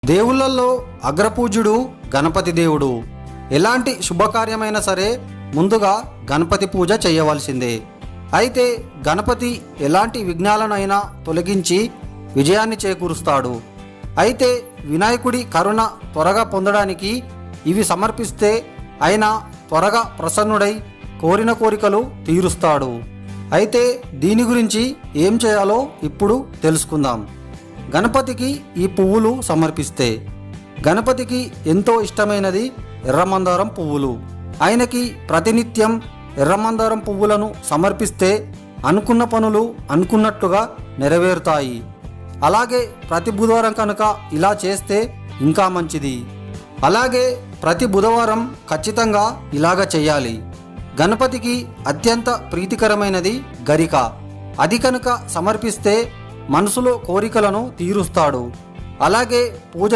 దేవుళ్ళల్లో అగ్రపూజ్యుడు గణపతి దేవుడు. ఎలాంటి శుభకార్యమైనా సరే ముందుగా గణపతి పూజ చేయవలసిందే. అయితే గణపతి ఎలాంటి విఘ్నాలనైనా తొలగించి విజయాన్ని చేకూరుస్తాడు. అయితే వినాయకుడి కరుణ త్వరగా పొందడానికి ఇవి సమర్పిస్తే ఆయన త్వరగా ప్రసన్నుడై కోరిన కోరికలు తీరుస్తాడు. అయితే దీని గురించి ఏం చేయాలో ఇప్పుడు తెలుసుకుందాం. గణపతికి ఈ పువ్వులు సమర్పిస్తే గణపతికి ఎంతో ఇష్టమైనది ఎర్రమందారం పువ్వులు. ఆయనకి ప్రతినిత్యం ఎర్రమందారం పువ్వులను సమర్పిస్తే అనుకున్న పనులు అనుకున్నట్టుగా నెరవేరుతాయి. అలాగే ప్రతి బుధవారం కనుక ఇలా చేస్తే ఇంకా మంచిది. అలాగే ప్రతి బుధవారం ఖచ్చితంగా ఇలాగ చేయాలి. గణపతికి అత్యంత ప్రీతికరమైనది గరిక. అది కనుక సమర్పిస్తే మనసులో కోరికలను తీరుస్తాడు. అలాగే పూజ